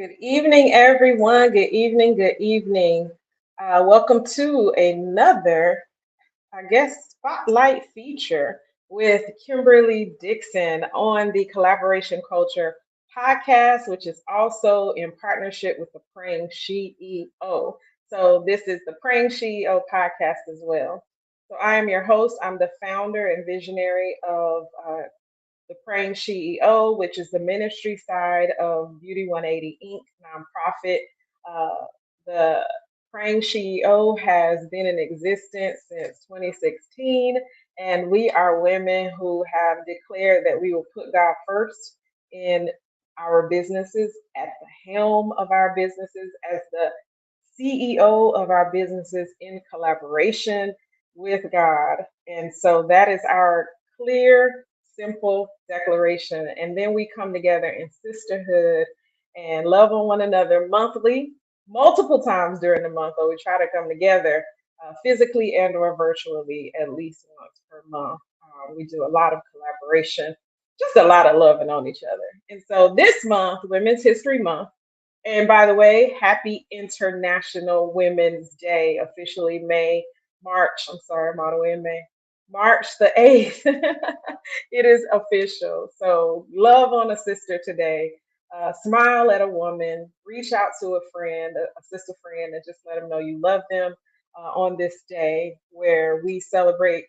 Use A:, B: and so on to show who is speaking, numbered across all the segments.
A: Good evening, everyone. Good evening. Good evening. Welcome to another, I guess, spotlight feature with Kimberly Dixon on the Collaboration Culture podcast, which is also in partnership with the Praying SheE.O. So, this is the Praying SheE.O podcast as well. So, I am your host. I'm the founder and visionary of the Praying SheE.O, which is the ministry side of Beauty 180 Inc. nonprofit. The Praying SheE.O has been in existence since 2016, and we are women who have declared that we will put God first in our businesses, at the helm of our businesses, as the CEO of our businesses in collaboration with God. And so that is our clear, simple declaration. And then we come together in sisterhood and love on one another monthly, multiple times during the month, but we try to come together physically and or virtually at least once per month. We do a lot of collaboration, just a lot of loving on each other. And so this month, Women's History Month, and by the way, happy International Women's Day, officially March. I'm sorry, I'm all the way in May. March the 8th. It is official. So love on a sister today. Smile at a woman. Reach out to a friend, a sister friend, and just let them know you love them on this day where we celebrate.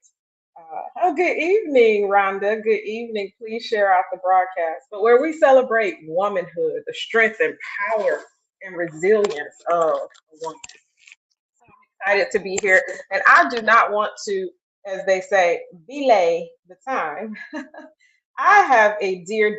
A: Oh, good evening, Rhonda. Good evening. Please share out the broadcast. But where we celebrate womanhood, the strength and power and resilience of a woman. So I'm excited to be here. And I do not want to, as they say, belay the time. I have a dear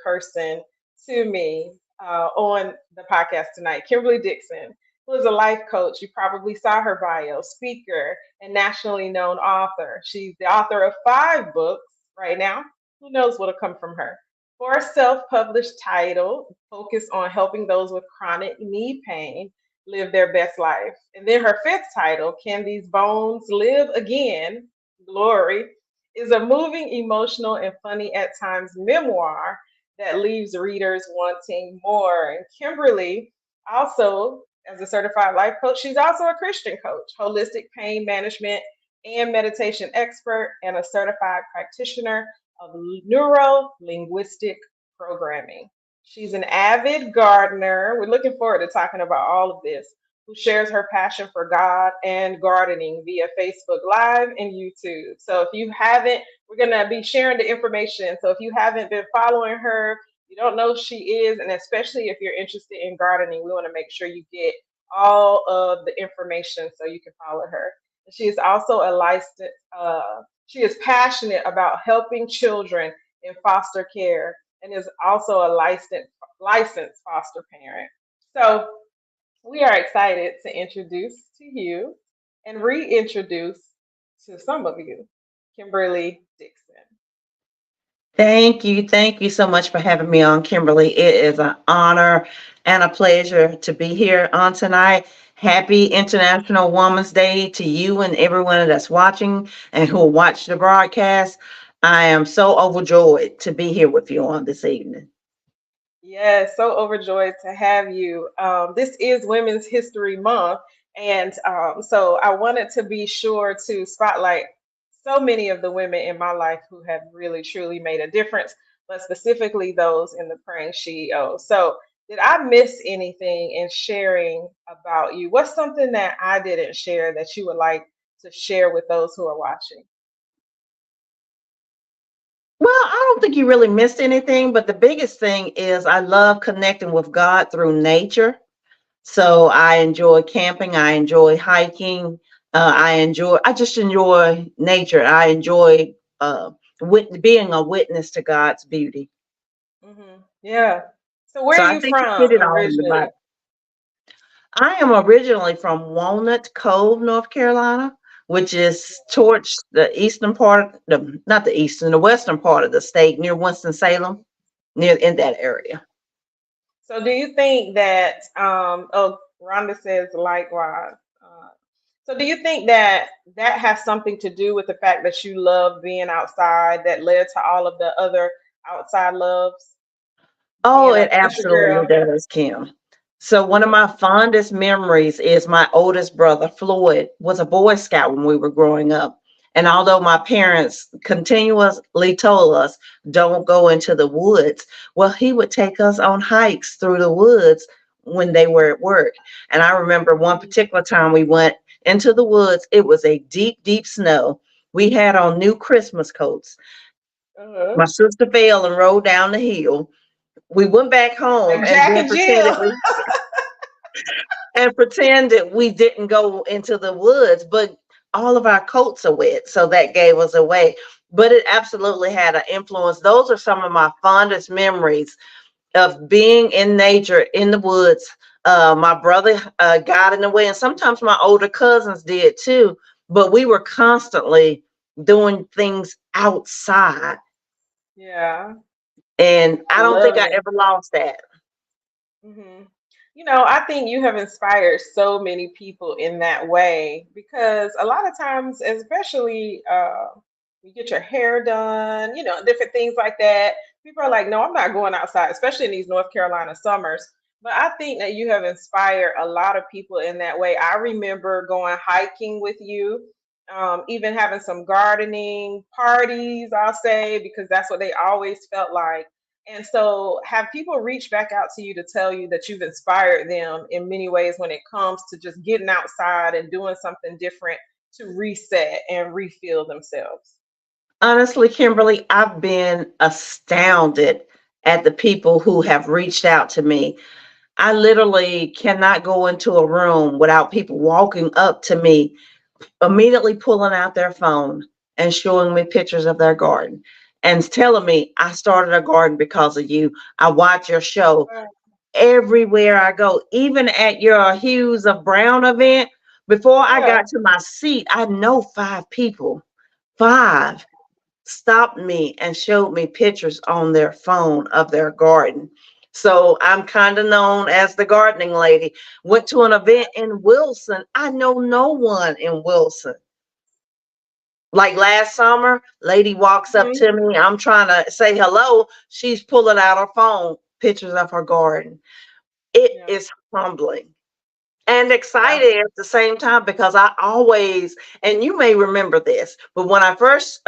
A: person to me on the podcast tonight, Kimberly Dixon, who is a life coach. You probably saw her bio, speaker, and nationally known author. She's the author of 5 books right now. Who knows what'll come from her? 4 self-published titles focus on helping those with chronic knee pain live their best life. And then her 5th title, Can These Bones Live Again? Glory, is a moving, emotional, and funny at times memoir that leaves readers wanting more. And Kimberly, also as a certified life coach, she's also a Christian coach, holistic pain management and meditation expert, and a certified practitioner of neuro linguistic programming. She's an avid gardener. We're looking forward to talking about all of this, who shares her passion for God and gardening via Facebook Live and YouTube. So if you haven't, we're going to be sharing the information. So if you haven't been following her, you don't know who she is, and especially if you're interested in gardening, we want to make sure you get all of the information so you can follow her. She is also a licensed, she is passionate about helping children in foster care and is also a licensed foster parent. So we are excited to introduce to you and reintroduce to some of you Kimberly Dixon.
B: Thank you. Thank you so much for having me on, Kimberly. It is an honor and a pleasure to be here on tonight. Happy International Women's Day to you and everyone that's watching and who will watch the broadcast. I am so overjoyed to be here with you on this evening.
A: Yes, so overjoyed to have you. This is Women's History Month, and so I wanted to be sure to spotlight so many of the women in my life who have really truly made a difference, but specifically those in the Praying CEO. So, did I miss anything in sharing about you? What's something that I didn't share that you would like to share with those who are watching?
B: Well, I don't think you really missed anything, but the biggest thing is I love connecting with God through nature. So I enjoy camping. I enjoy hiking. I just enjoy nature. I enjoy being a witness to God's beauty.
A: Yeah. So, where
B: So
A: are
B: I
A: you
B: think you hit
A: from
B: it all in the
A: originally?
B: Bible. I am originally from Walnut Cove, North Carolina, which is towards the eastern part, not the eastern, the western part of the state, near Winston-Salem, near in that area.
A: So, do you think that, oh, Rhonda says likewise. So, do you think that that has something to do with the fact that you love being outside that led to all of the other outside loves?
B: Oh,
A: being a
B: it
A: country
B: absolutely
A: girl?
B: does, Kim. So one of my fondest memories is my oldest brother, Floyd, was a Boy Scout when we were growing up. And although my parents continuously told us, don't go into the woods, well, he would take us on hikes through the woods when they were at work. And I remember one particular time we went into the woods, it was a deep, deep snow. We had on new Christmas coats.
A: Uh-huh.
B: My sister fell and rolled down the hill. We went back home
A: Like Jack and Jill.
B: and pretended we didn't go into the woods, but all of our coats are wet, so that gave us away. But it absolutely had an influence. Those are some of my fondest memories of being in nature in the woods. My brother got in the way, and sometimes my older cousins did too. But we were constantly doing things outside,
A: Yeah,
B: and
A: I
B: I don't think
A: love
B: I
A: it.
B: ever lost that.
A: Hmm. I think you have inspired so many people in that way because a lot of times, especially you get your hair done, different things like that. People are like, no, I'm not going outside, especially in these North Carolina summers. But I think that you have inspired a lot of people in that way. I remember going hiking with you, even having some gardening parties, I'll say, because that's what they always felt like. And so, have people reach back out to you to tell you that you've inspired them in many ways when it comes to just getting outside and doing something different to reset and refill themselves?
B: Honestly, Kimberly, I've been astounded at the people who have reached out to me. I literally cannot go into a room without people walking up to me, immediately pulling out their phone and showing me pictures of their garden and telling me, I started a garden because of you. I watch your show
A: Right.
B: everywhere I go, even at your Hues of Brown event. Before I
A: Yeah.
B: got to my seat, I know five people, five stopped me and showed me pictures on their phone of their garden. So I'm kind of known as the gardening lady. Went to an event in Wilson. I know no one in Wilson. Like last summer, lady walks up
A: Hmm.
B: to me. I'm trying to say hello. She's pulling out her phone, pictures of her garden. It
A: Yeah.
B: is humbling and
A: Yeah.
B: excited at the same time because I always, and you may remember this, but when I first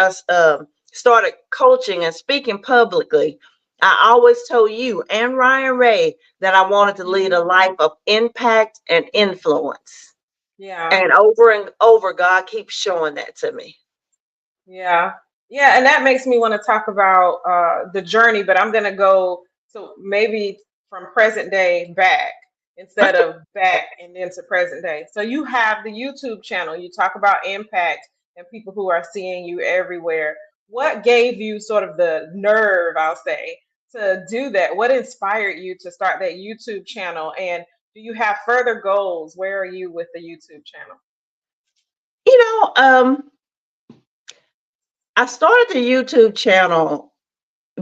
B: started coaching and speaking publicly, I always told you and Ryan Ray that I wanted to lead
A: Hmm.
B: a life of impact and influence.
A: Yeah.
B: And over, God keeps showing that to me.
A: Yeah. Yeah. And that makes me want to talk about the journey, but I'm going to go so maybe from present day back instead of back and then to present day. So you have the YouTube channel. You talk about impact and people who are seeing you everywhere. What gave you sort of the nerve, I'll say, to do that? What inspired you to start that YouTube channel? And do you have further goals? Where are you with the YouTube channel?
B: You know, I started the YouTube channel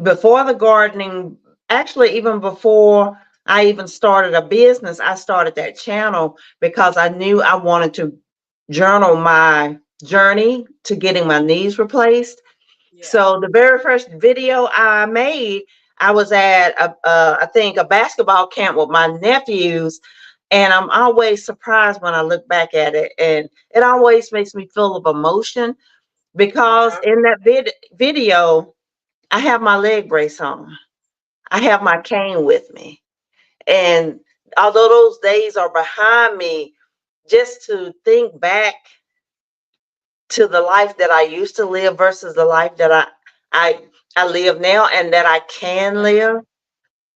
B: before the gardening, actually, even before I even started a business, I started that channel because I knew I wanted to journal my journey to getting my knees replaced.
A: Yeah.
B: So the very first video I made, I was at I think a basketball camp with my nephews, and I'm always surprised when I look back at it, and it always makes me feel of emotion because
A: Yeah.
B: in that video, I have my leg brace on. I have my
A: Mhm.
B: cane with me. And although those days are behind me, just to think back to the life that I used to live versus the life that I I live now and that I can
A: Yeah.
B: live,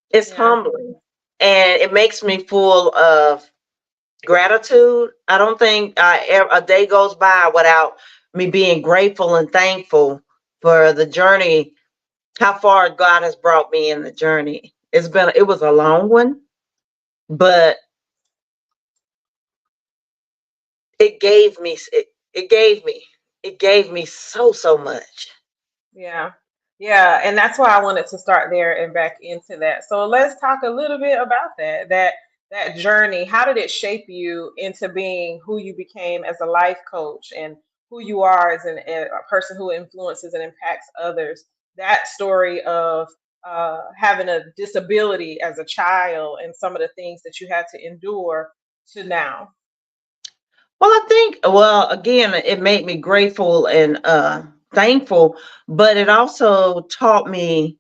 B: it's
A: Yeah.
B: humbling. And it makes me full of gratitude. I don't think a day goes by without me being grateful and thankful for the journey, how far God has brought me in the journey. It was a long one, but it gave me it gave me it gave me so much.
A: Yeah. Yeah. And that's why I wanted to start there and back into that. So let's talk a little bit about that journey. How did it shape you into being who you became as a life coach and who you are as a person who influences and impacts others? That story of having a disability as a child and some of the things that you had to endure to now?
B: Well, I think, well, again, it made me grateful and thankful, but it also taught me,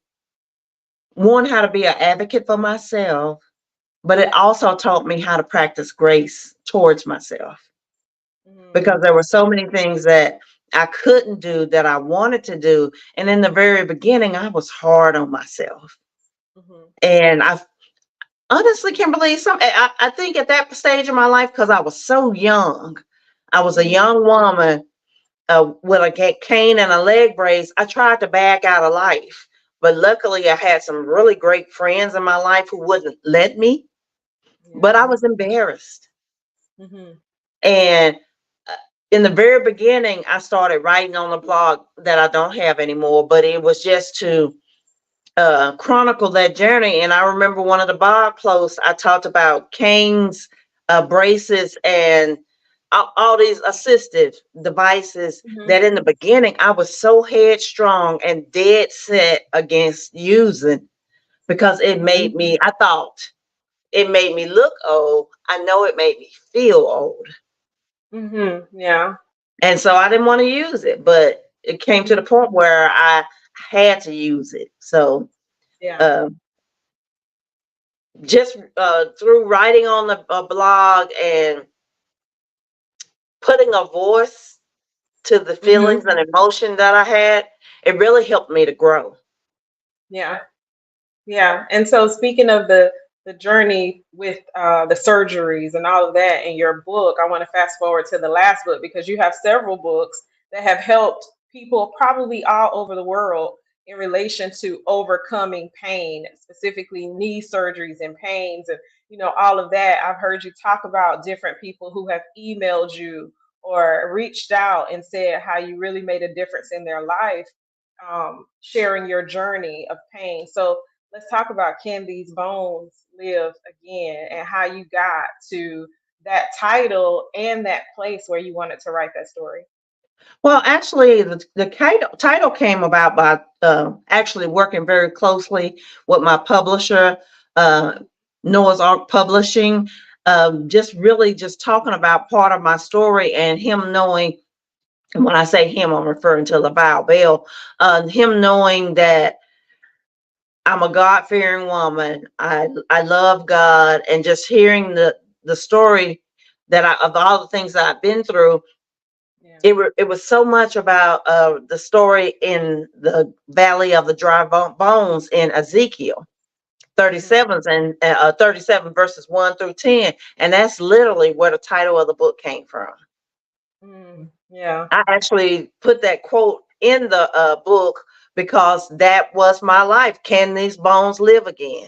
B: one, how to be an advocate for myself, but it also taught me how to practice grace towards myself, because there were so many things that I couldn't do that I wanted to do. And in the very beginning, I was hard on myself.
A: Mm-hmm.
B: And I honestly, Kimberly, I think at that stage of my life, because I was so young, I was a
A: Mm-hmm.
B: young woman with a cane and a leg brace. I tried to back out of life. But luckily, I had some really great friends in my life who wouldn't let me. But I
A: Yeah.
B: was embarrassed.
A: Mm-hmm.
B: And in the very beginning, I started writing on a blog that I don't have anymore, but it was just to chronicle that journey. And I remember one of the blog posts, I talked about canes, braces, and all these assistive devices
A: Mm-hmm.
B: that in the beginning I was so headstrong and dead set against using, because it
A: Mm-hmm.
B: made me, I thought it made me look old. I know it made me feel old.
A: Mm-hmm. Yeah.
B: And so I didn't want to use it, but it came to the
A: Mm-hmm.
B: point where I had to use it. So
A: Yeah.
B: um, just through writing on the blog and putting a voice to the
A: Mm-hmm.
B: feelings and emotion that I had, it really helped me to grow.
A: Yeah. Yeah. And so speaking of the journey with the surgeries and all of that in your book, I want to fast forward to the last book because you have several books that have helped people probably all over the world in relation to overcoming pain, specifically knee surgeries and pains and all of that. I've heard you talk about different people who have emailed you or reached out and said how you really made a difference in their life, sharing your journey of pain. So let's talk about Can These Bones Live Again and how you got to that title and that place where you wanted to write that story.
B: Well, actually, the title came about by actually working very closely with my publisher, uh, Noah's Ark Publishing. Just really just talking about part of my story and him knowing, and when I say him, I'm referring to LaValle Bell, him knowing that I'm a God-fearing woman. I love God, and just hearing the story of all the things that I've been through,
A: Yeah.
B: it was so much about the story in the Valley of the Dry Bones in Ezekiel
A: Hmm.
B: 37 and 37 verses 1 through 10, and that's literally where the title of the book came from.
A: Yeah.
B: I actually put that quote in the book because that was my life. Can these bones live again?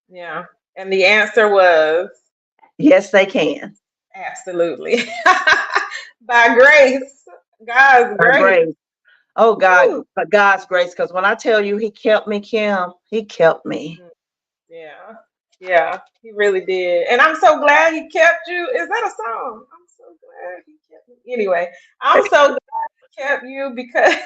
A: Yeah. And the answer was
B: Yes, they can.
A: absolutely. By grace. God's
B: By
A: grace.
B: grace. Oh God,
A: Woo.
B: but God's grace. Because when I tell you He kept me, Kim, He kept me.
A: Mhm. Yeah. Yeah. He really did. And I'm so glad he kept you. Is that a song? I'm so glad he kept me. Anyway, I'm so kept you because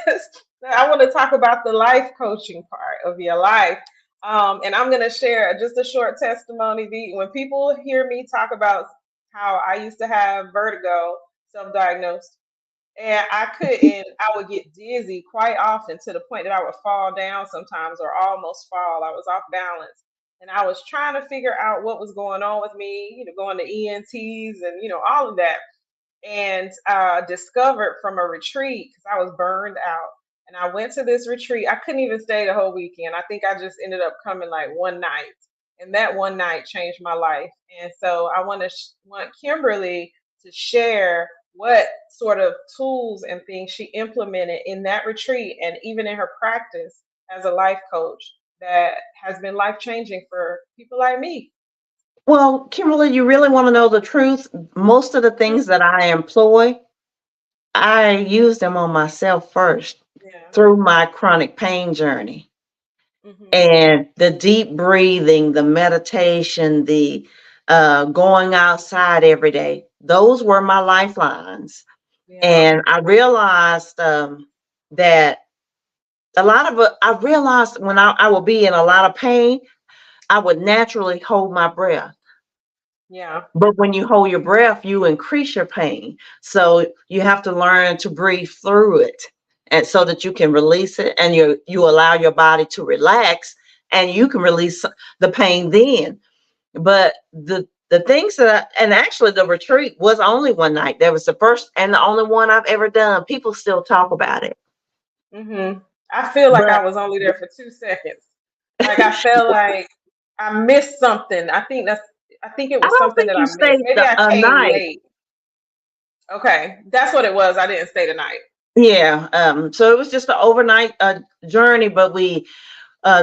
A: I want to talk about the life coaching part of your life. And I'm going to share just a short testimony. When people hear me talk about how I used to have vertigo, self diagnosed, and I would get dizzy quite often to the point that I would fall down sometimes or almost fall. I was off balance. And I was trying to figure out what was going on with me, going to ENTs and, all of that, and discovered from a retreat because I was burned out. And I went to this retreat. I couldn't even stay the whole weekend. I think I just ended up coming like one night, and that one night changed my life. And so I want Kimberly to share what sort of tools and things she implemented in that retreat and even in her practice as a life coach that has been life changing for people like me.
B: Well, Kimberly, you really want to know the truth? Most of the
A: Mhm.
B: things that I employ, I use them on myself first
A: Yeah.
B: through my chronic pain journey.
A: Hmm.
B: And the deep breathing, the meditation, the going outside every day, those were my lifelines.
A: Yeah.
B: And I realized that a lot of it, I realized when I would be in a lot of pain, I would naturally hold my breath.
A: Yeah.
B: But when you hold your breath, you increase your pain. So you have to learn to breathe through it, and so that you can release it, and you allow your body to relax, and you can release the pain then. But the things and actually the retreat was only one night. That was the first and the only one I've ever done. People still talk about it.
A: I feel like I
B: But
A: was only there for 2 seconds. Like I felt like I missed something. I think it
B: I
A: was
B: don't
A: something
B: think
A: that
B: you
A: I missed.
B: stayed
A: Maybe I
B: a
A: came
B: night.
A: late. Okay, that's what it was. I didn't stay the night.
B: Yeah. So it was just an overnight journey, but we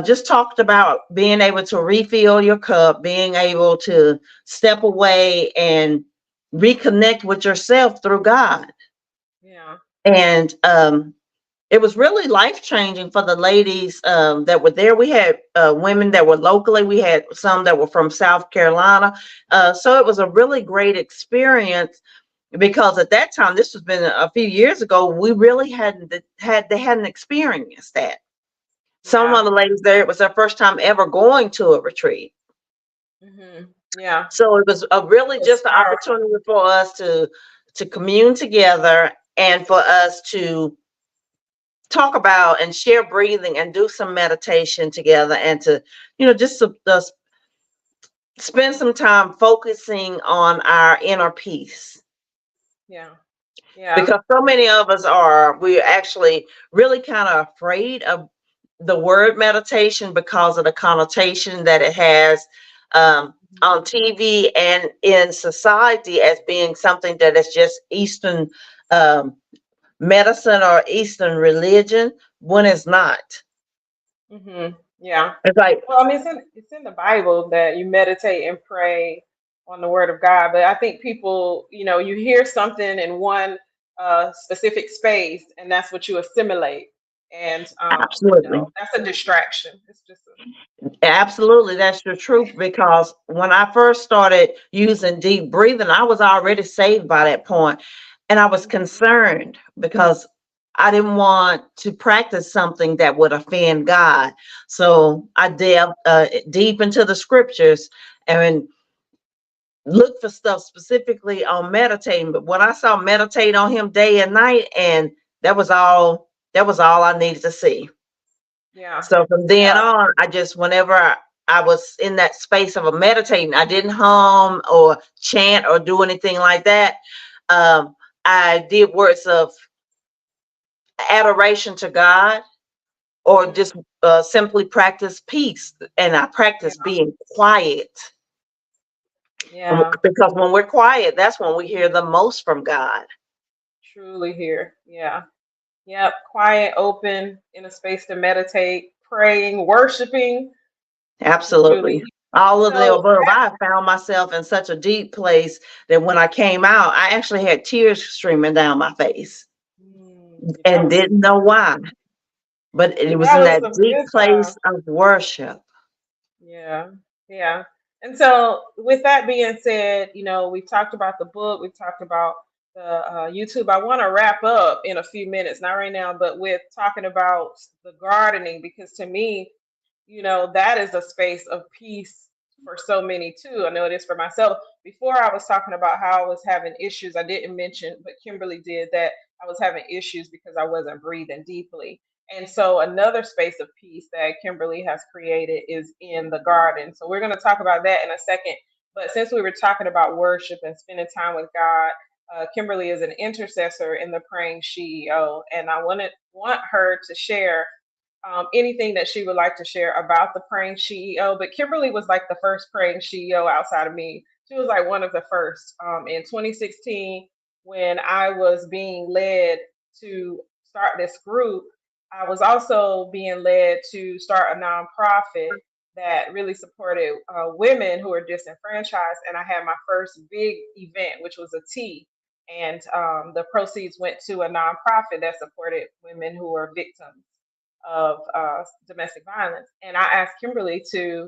B: just talked about being able to refill your cup, being able to step away and reconnect with yourself through God.
A: Yeah.
B: And it was really life changing for the ladies that were there. We had women that were locally, we had some that were from South Carolina. So it was a really great experience because at that time, this has been a few years ago, we really they hadn't experienced that. Some
A: Yeah.
B: of the ladies there, it was their first time ever going to a retreat.
A: Yeah.
B: So it was a
A: It
B: really
A: was
B: just an
A: powerful.
B: opportunity for us to commune together and for us to talk about and share breathing and do some meditation together and to, just spend some time focusing on our inner peace.
A: Yeah. Yeah.
B: Because so many of us we're actually really kind of afraid of the word meditation because of the connotation that it has
A: Mhm.
B: on TV and in society as being something that is just Eastern um, medicine or Eastern religion when it's not.
A: Yeah.
B: It's like,
A: Well, I mean, it's in the Bible that you meditate and pray on the Word of God. But I think people, you hear something in one specific space, and that's what you assimilate, and
B: absolutely.
A: that's a distraction. It's just
B: Absolutely, that's the truth. Because when I first started using deep breathing, I was already saved by that point, and I was
A: Mhm.
B: concerned because I didn't want to practice something that would offend God. So I delved deep into the scriptures and looked for stuff specifically on meditating. But when I saw meditate on Him day and night, and that was all. That was all I needed to see.
A: Yeah,
B: So from then
A: yeah,
B: on, I just whenever I was in that space of a meditating, I didn't hum or chant or do anything like that. Um, I did words of adoration to God, or
A: hmm
B: just simply practice peace, and I practice
A: yeah,
B: being quiet
A: yeah.
B: because when we're quiet, that's when we hear the most from God.
A: Truly here. Yeah, yep. Quiet, open, in a space to meditate, praying, worshiping. To truly.
B: Absolutely. All of the
A: So,
B: above. I found myself in such a deep place that when I came out, I actually had tears streaming down my face
A: that
B: and
A: was
B: didn't know why. But it was
A: that
B: in
A: was
B: that
A: some
B: deep
A: good
B: place
A: time.
B: of worship.
A: Yeah, yeah. And so, with that being said, we've talked about the book, we've talked about the YouTube. I want to wrap up in a few minutes, not right now, but with talking about the gardening, because to me, that is a space of peace for so many too. I know it is for myself. Before I was talking about how I was having issues, I didn't mention, but Kimberly did, that I was having issues because I wasn't breathing deeply. And so another space of peace that Kimberly has created is in the garden. So we're going to talk about that in a second. But since we were talking about worship and spending time with God, Kimberly is an intercessor in the Praying SheE.O, and I want her to share anything that she would like to share about the Praying SheE.O. But Kimberly was like the first Praying SheE.O outside of me. She was like one of the first. In 2016, when I was being led to start this group, I was also being led to start a nonprofit that really supported women who are disenfranchised. And I had my first big event, which was a tea. And the proceeds went to a nonprofit that supported women who are victims of domestic violence. And I asked Kimberly to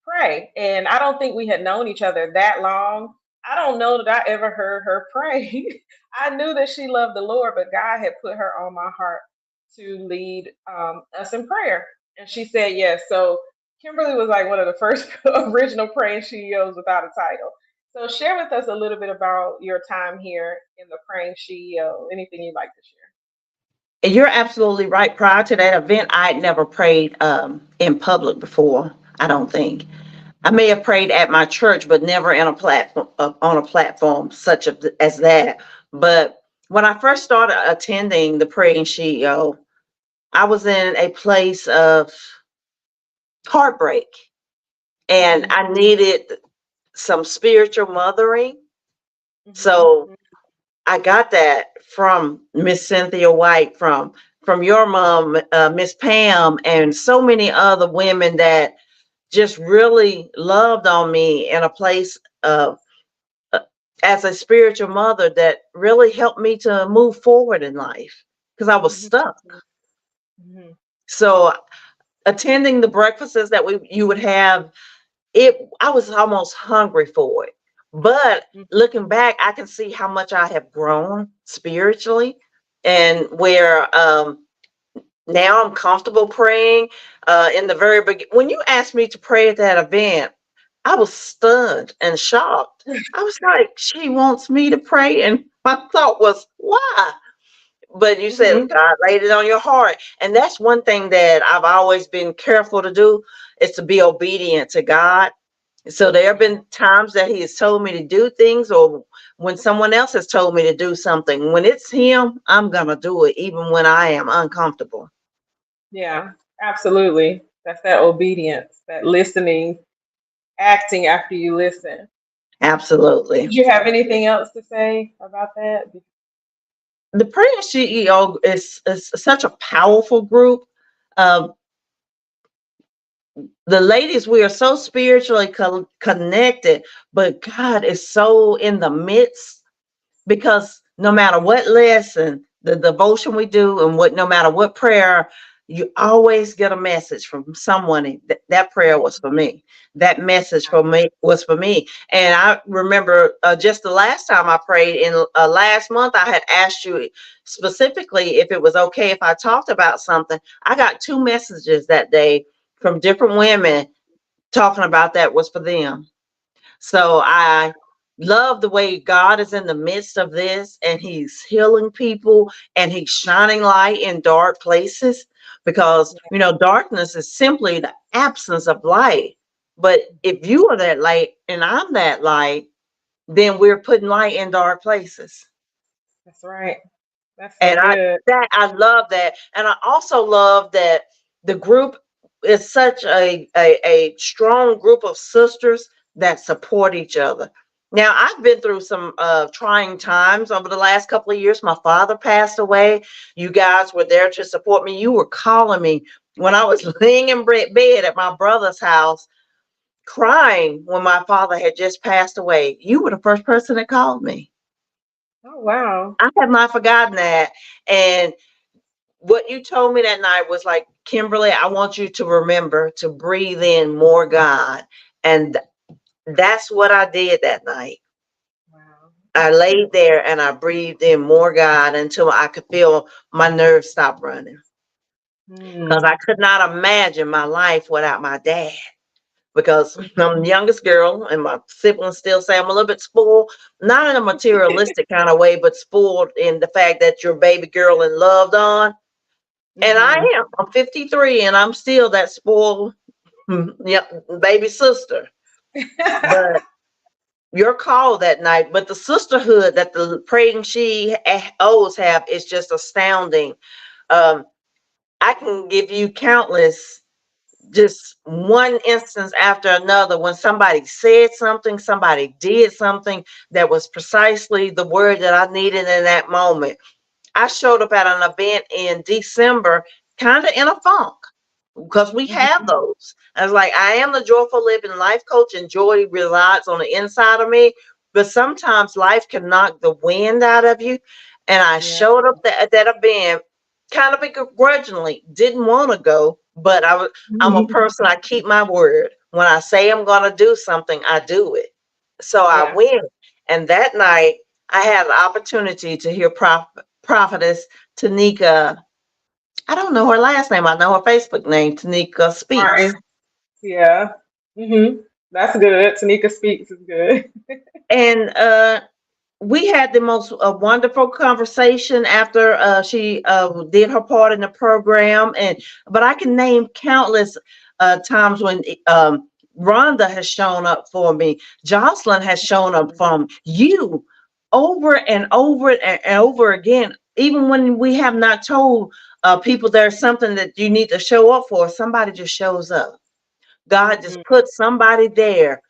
A: pray. And I don't think we had known each other that long. I don't know that I ever heard her pray. I knew that she loved the Lord, but God had put her on my heart to lead us in prayer. And she said yes. So Kimberly was like one of the first original praying CEOs without a title. So share with us a little bit about your time here in the praying CEO. Anything you'd like to share?
B: And you're absolutely right. Prior to that event, I had never prayed in public before. I don't think I may have prayed at my church, but never in a platform on a platform such as that. But when I first started attending the praying CEO, I was in a place of heartbreak, and
A: Hmm.
B: I needed some spiritual mothering.
A: Hmm.
B: So I got that from Miss Cynthia White, from your mom, Miss Pam, and so many other women that just really loved on me in a place of uh, as a spiritual mother that really helped me to move forward in life because I was
A: Hmm.
B: stuck.
A: Hmm.
B: So attending the breakfasts that we you would have, it I was almost hungry for it. But looking back, I can see how much I have grown spiritually, and where now I'm comfortable praying. In the very beginning, when you asked me to pray at that event, I was stunned and shocked. I was like, she wants me to pray, and my thought was, why? But you said
A: Hmm.
B: God laid it on your heart, and that's one thing that I've always been careful to do is to be obedient to God. So there have
A: Yeah.
B: been times that He has told me to do things, or when someone else has told me to do something. When it's Him, I'm gonna do it, even when I am uncomfortable.
A: Yeah. Absolutely. That's that obedience, that listening, acting after you listen.
B: Absolutely.
A: Did you have anything else to say about that?
B: The Prayer CEO is such a powerful group. Uh, the ladies, we are so spiritually connected, but God is so in the midst, because no matter what lesson, the devotion we do, and what no matter what prayer, you always get a message from someone. That prayer was for me. That message for me was for me. And I remember just the last time I prayed in last month, I had asked you specifically if it was okay if I talked about something. I got two messages that day from different women talking about that was for them. So I love the way God is in the midst of this, and He's healing people, and He's shining light in dark places, because, darkness is simply the absence of light. But if you are that light and I'm that light, then we're putting light in dark places.
A: That's right. That's so
B: And
A: good.
B: I love that. And I also love that the group is such a strong group of sisters that support each other. Now, I've been through some trying times over the last couple of years. My father passed away. You guys were there to support me. You were calling me when I was laying in bed at my brother's house, crying when my father had just passed away. You were the first person that called me.
A: Oh wow.
B: I have not forgotten that. And what you told me that night was like, Kimberly, I want you to remember to breathe in more God. And that's what I did that night.
A: Wow.
B: I laid there and I breathed in more God until I could feel my nerves stop running. Because
A: Mm.
B: I could not imagine my life without my dad. Because I'm the youngest girl, and my siblings still say I'm a little bit spoiled, not in a materialistic kind of way, but spoiled in the fact that you're a baby girl and loved on. And I
A: Hmm.
B: am. I'm 53 and I'm still that spoiled, yeah, baby sister. But your call that night, but the sisterhood that the praying SheEOs have is just astounding. Um, I can give you countless, just one instance after another, when somebody said something, somebody did something that was precisely the word that I needed in that moment. I showed up at an event in December, kind of in a funk, because we have
A: Hmm.
B: those. I was like, I am the joyful living life coach, and joy resides on the inside of me. But sometimes life can knock the wind out of you. And I
A: Yeah.
B: showed up at that event kind of begrudgingly, didn't want to go, but I'm a person, I keep my word. When I say I'm going to do something, I do it. So I
A: Yeah.
B: went. And that night, I had an opportunity to hear Prophetess Tanika I don't know her last name. I know her Facebook name, Tanika Speaks.
A: Martin. Yeah. That's good. Tanika Speaks is good.
B: And we had the most wonderful conversation after she did her part in the program. And but I can name countless times when Rhonda has shown up for me. Jocelyn has shown up from you over and over and over again. Even when we have not told people there's something that you need to show up for, somebody just shows up. God just
A: Mhm.
B: put somebody there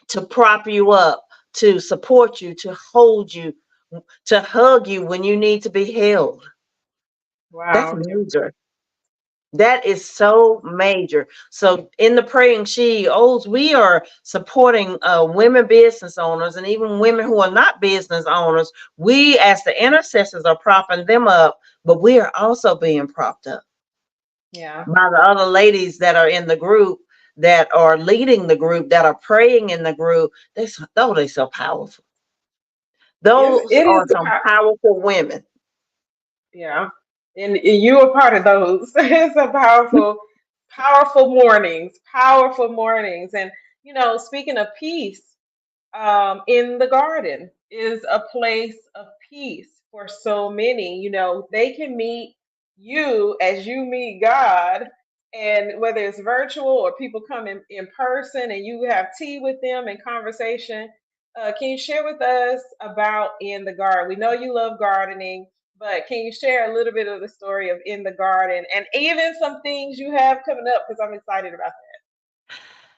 B: to prop you up, to support you, to hold you, to hug you when you need to be held. That's
A: Wow,
B: major. That is so major. So in the praying CEOs, we are supporting women business owners and even women who are not business owners. We, as the intercessors, are propping them up, but we are also being propped up
A: yeah.
B: by the other ladies that are in the group, that are leading the group, that are praying in the group. They're so powerful. Those
A: It is
B: are some powerful women.
A: yeah, and you are part of those. It's a powerful mornings, powerful mornings, and speaking of peace, in the garden is a place of peace for so many. They can meet you as you meet God, and whether it's virtual or people come in person and you have tea with them and conversation. Can you share with us about In the Garden? We know you love gardening, but can you share a little bit of the story of In the Garden and even some things you have coming up? Because I'm excited about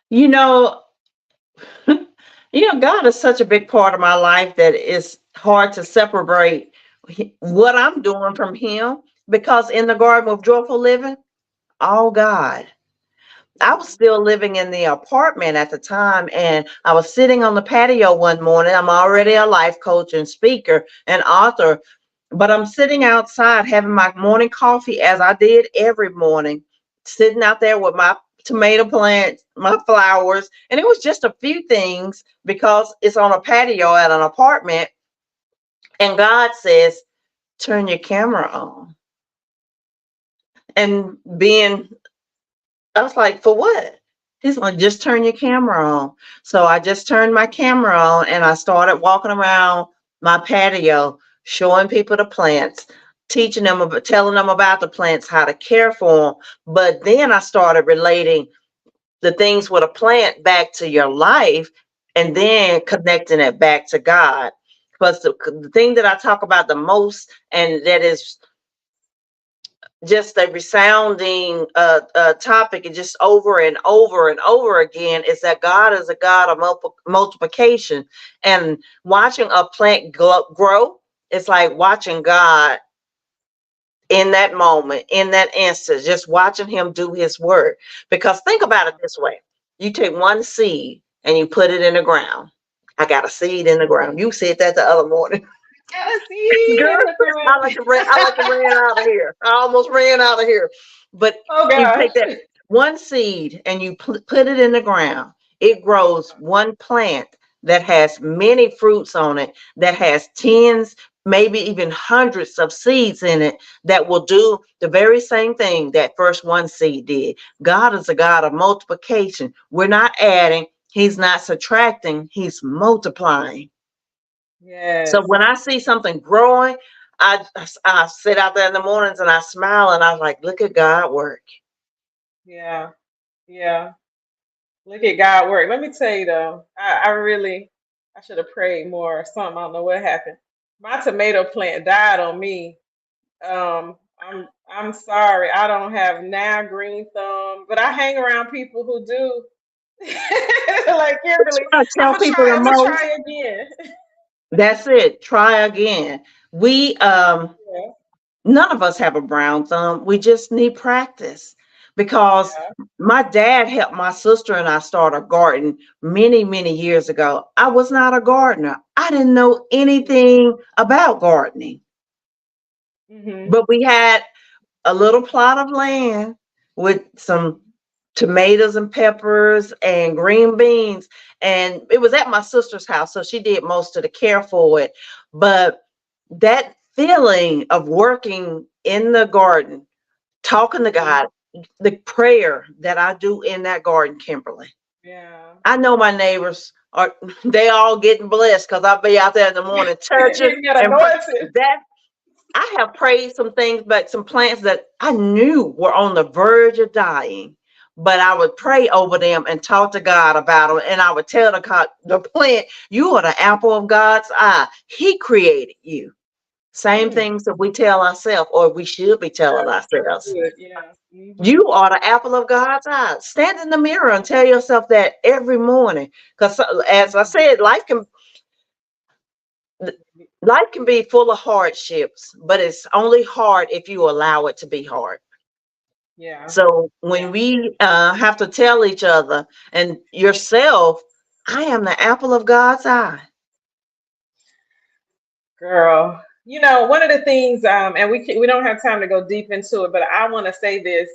B: You know, God is such a big part of my life that it's hard to separate what I'm doing from Him. Because in the Garden of Joyful Living, all God. I was
A: that.
B: still living in the apartment at the time, and I was sitting on the patio one morning. I'm already a life coach and speaker and author, but I'm sitting outside having my morning coffee as I did every morning, sitting out there with my tomato plants, my flowers, and it was just a few things because it's on a patio at an apartment. And God says, turn your camera on. And being I was like, for what? He's like, just turn your camera on. So I just turned my camera on and I started walking around my patio, showing people the plants, teaching them about, telling them about the plants, how to care for them. But then I started relating the things with a plant back to your life and then connecting it back to God. Because the thing that I talk about the most, and that is just a resounding topic, and just over and over and over again, is that God is a God of multiplication. And watching a plant grow, it's like watching God in that moment, in that instant, just watching Him do His work. Because think about it this way: you take one seed and you put it in the ground. I got a seed in the ground. You said that the other morning.
A: Got a seed
B: Girl,
A: in the
B: I
A: ground.
B: like to ran. I like to ran out of here. I almost ran out of here. But
A: Oh
B: you
A: gosh.
B: take that one seed and you put it in the ground. It grows one plant that has many fruits on it, that has tens, maybe even hundreds of seeds in it that will do the very same thing that first one seed did. God is a God of multiplication. We're not adding. He's not subtracting. He's multiplying. So
A: Yes.
B: when I see something growing, I sit out there in the mornings and I smile and I'm like, look at God work.
A: Yeah. Yeah. Look at God work. Let me tell you though, I should have prayed more or something. I don't know what happened. My tomato plant died on me. I'm sorry. I don't have now green thumb, but I hang around people who do. Like Kimberly,
B: I tell people the
A: I'm gonna
B: most.
A: try again.
B: That's it. Try again. We
A: Yeah.
B: none of us have a brown thumb. We just need practice because
A: Yeah.
B: my dad helped my sister and I start a garden many, many years ago. I was not a gardener. I didn't know anything about gardening,
A: Mhm.
B: but we had a little plot of land with some tomatoes and peppers and green beans. And it was at my sister's house, so she did most of the care for it. But that feeling of working in the garden talking to
A: Mhm.
B: God, the prayer that I do in that garden, Kimberly.
A: Yeah.
B: I know my neighbors are they all getting blessed because I'll be out there in the morning touching
A: You get
B: and
A: anointed.
B: that I have prayed some things, but some plants that I knew were on the verge of dying. But I would pray over them and talk to God about them. And I would tell the plant, you are the apple of God's eye. He created you. Same
A: Mm.
B: things that we tell ourselves, or we should be telling
A: Yeah, that's
B: ourselves.
A: good. Yeah. Hmm.
B: You are the apple of God's eye. Stand in the mirror and tell yourself that every morning. Because as I said, life can be full of hardships, but it's only hard if you allow it to be hard.
A: Yeah.
B: So when
A: Yeah.
B: we have to tell each other and yourself, I am the apple of God's eye.
A: Girl. One of the things, and we don't have time to go deep into it, but I want to say this.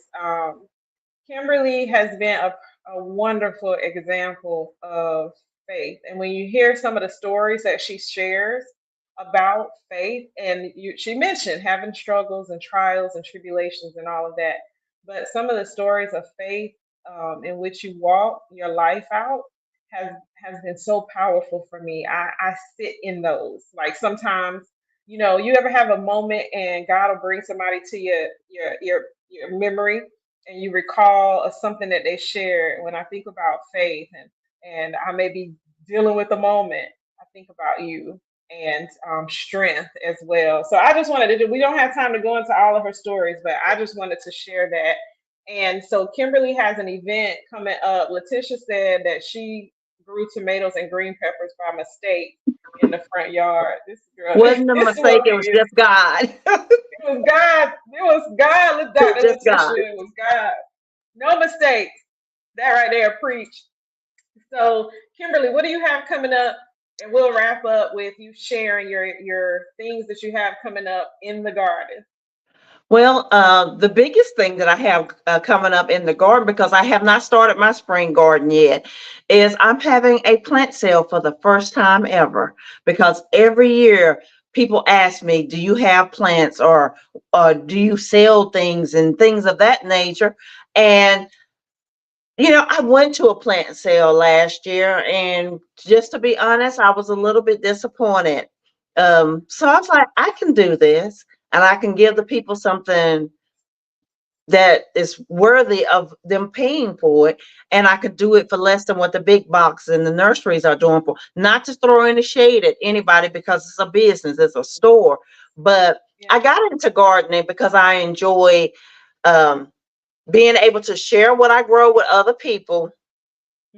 A: Kimberly has been a wonderful example of faith. And when you hear some of the stories that she shares about faith, and she mentioned having struggles and trials and tribulations and all of that, but some of the stories of faith in which you walk your life out has been so powerful for me. I sit in those. Like sometimes, you ever have a moment and God will bring somebody to your memory and you recall something that they shared. When I think about faith and I may be dealing with a moment, I think about you and strength as well. So I just wanted to we don't have time to go into all of her stories, but I just wanted to share that. And so Kimberly has an event coming up. Letitia said that she grew tomatoes and green peppers by mistake in the front yard. This girl,
B: Wasn't a
A: this
B: mistake,
A: woman
B: it was
A: is,
B: just God.
A: it was God. It was God,
B: It was
A: Dr.
B: just God.
A: Letitia. It was God. No mistakes. That right there, preach. So, Kimberly, what do you have coming up? And we'll wrap up with you sharing your things that you have coming up in the garden.
B: Well, the biggest thing that I have coming up in the garden, because I have not started my spring garden yet, is I'm having a plant sale for the first time ever. Because every year people ask me, "Do you have plants, or do you sell things and things of that nature?" And I went to a plant sale last year, and just to be honest, I was a little bit disappointed. So I was like, I can do this, and I can give the people something that is worthy of them paying for it, and I could do it for less than what the big box and the nurseries are doing for. Not to throw any shade at anybody because it's a business, it's a store, but I
A: Yeah.
B: got into gardening because I enjoy um, being able to share what I grow with other people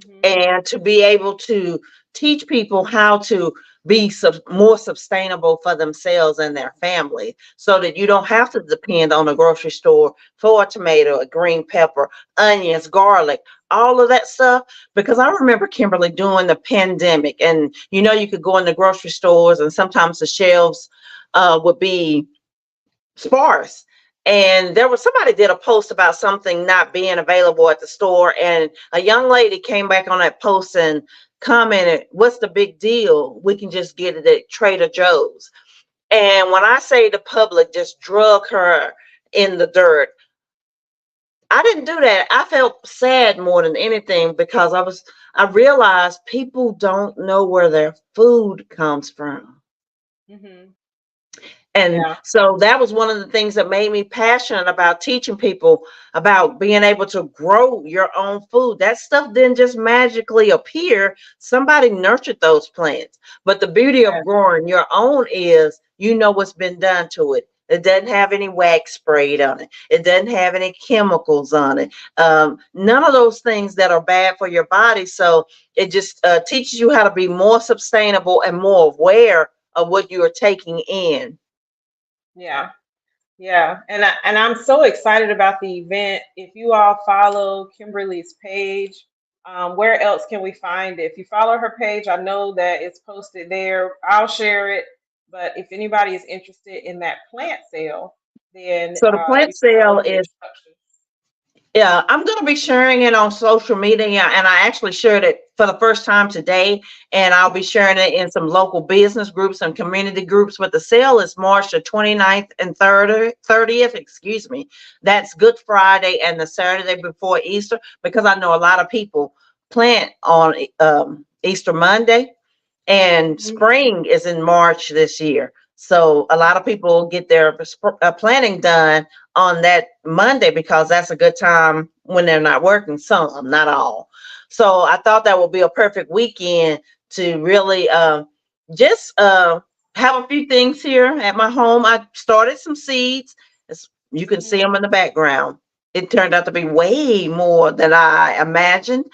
A: Hmm.
B: and to be able to teach people how to be more sustainable for themselves and their family so that you don't have to depend on a grocery store for a tomato, a green pepper, onions, garlic, all of that stuff. Because I remember, Kimberly, during the pandemic, and you could go in the grocery stores and sometimes the shelves would be sparse. And there was somebody did a post about something not being available at the store, and a young lady came back on that post and commented, "What's the big deal? We can just get it at Trader Joe's." And when I say the public just drug her in the dirt, I didn't do that. I felt sad more than anything because I realized people don't know where their food comes from.
A: Hmm.
B: And
A: Yeah.
B: so that was one of the things that made me passionate about teaching people about being able to grow your own food. That stuff didn't just magically appear. Somebody nurtured those plants. But the beauty of
A: Yes.
B: growing your own is you know what's been done to it. It doesn't have any wax sprayed on it. It doesn't have any chemicals on it. None of those things that are bad for your body. So it just teaches you how to be more sustainable and more aware of what you are taking in.
A: Yeah. Yeah, and I'm so excited about the event. If you all follow Kimberly's page, where else can we find it? If you follow her page, I know that it's posted there. I'll share it. But if anybody is interested in that plant sale, then
B: So the plant
A: you can
B: sale
A: follow the
B: is
A: instructions.
B: Yeah, I'm going to be sharing it on social media, and I actually shared it for the first time today, and I'll be sharing it in some local business groups and community groups. But the sale is March the 29th and 30th, excuse me. That's Good Friday and the Saturday before Easter, because I know a lot of people plant on Easter Monday, and
A: Mhm.
B: spring is in March this year. So a lot of people get their planting done on that Monday because that's a good time when they're not working. Some, not all. So I thought that would be a perfect weekend to really just have a few things here at my home. I started some seeds. You can see them in the background. It turned out to be way more than I imagined.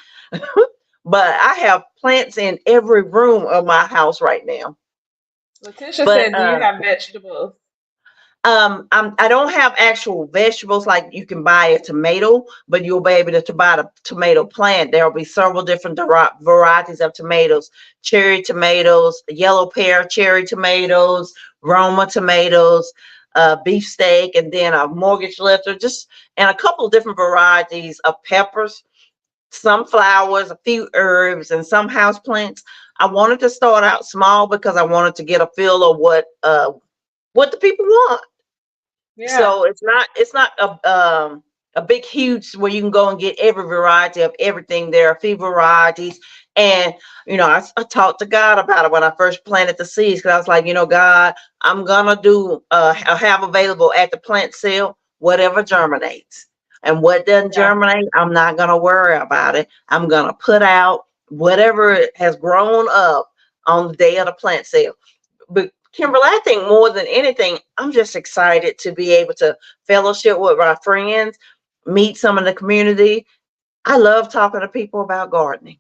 B: But I have plants in every room of my house right now.
A: Letitia
B: But
A: said, "Do you have vegetables?"
B: I don't have actual vegetables like you can buy a tomato, but you'll be able to buy the tomato plant. There will be several different varieties of tomatoes: cherry tomatoes, yellow pear cherry tomatoes, Roma tomatoes, beefsteak, and then a mortgage lifter, just and a couple of different varieties of peppers, some flowers, a few herbs, and some house plants. I wanted to start out small because I wanted to get a feel of what the people want.
A: Yeah,
B: So it's not a big huge where you can go and get every variety of everything. There are a few varieties, and I talked to God about it when I first planted the seeds, because I was like, God, I'm gonna do have available at the plant sale whatever germinates, and what doesn't
A: yeah,
B: germinate, I'm not gonna worry about it. I'm gonna put out whatever has grown up on the day of the plant sale. But Kimberly, I think more than anything, I'm just excited to be able to fellowship with my friends, meet some of the community. I love talking to people about gardening.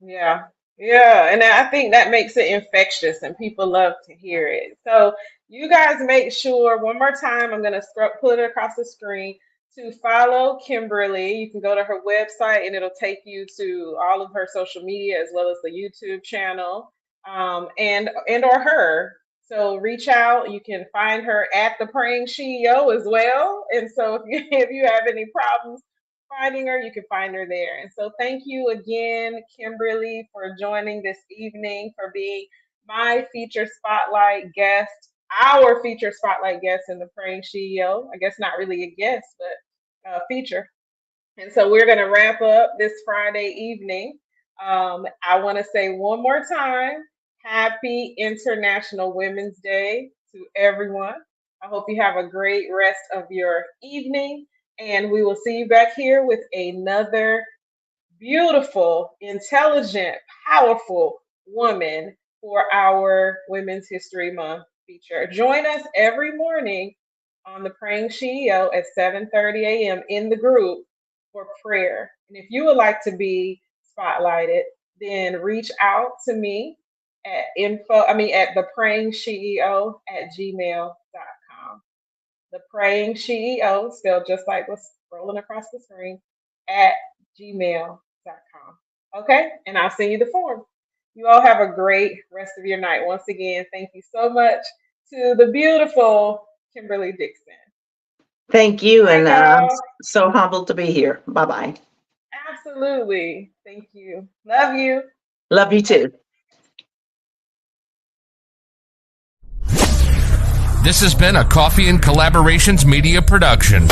A: yeah, yeah. And I think that makes it infectious, and people love to hear it. So you guys make sure one more time. I'm gonna put it across the screen to follow Kimberly. You can go to her website, and it'll take you to all of her social media as well as the YouTube channel, and or her. So reach out. You can find her at the Praying SheE.O as well. And so if you if you have any problems finding her, you can find her there. And so thank you again, Kimberly, for joining this evening, for being my feature spotlight guest, our feature spotlight guest in the Praying SheE.O. I guess not really a guest, but a feature. And so we're going to wrap up this Friday evening. I want to say one more time, happy International Women's Day to everyone. I hope you have a great rest of your evening, and we will see you back here with another beautiful, intelligent, powerful woman for our Women's History Month feature. Join us every morning on the Praying SheE.O at 7:30 a.m. in the group for prayer. And if you would like to be spotlighted, then reach out to me at at the praying SheEO at gmail.com. The Praying SheEO, spelled just like what's scrolling across the screen, at gmail.com. Okay? And I'll send you the form. You all have a great rest of your night. Once again, thank you so much to the beautiful Kimberly Dixon.
B: Thank you,
A: Bye,
B: and I'm
A: y'all.
B: so humbled to be here. Bye bye.
A: Absolutely. Thank you. Love you.
B: Love you too.
C: This has been a Coffee and Collaborations Media production.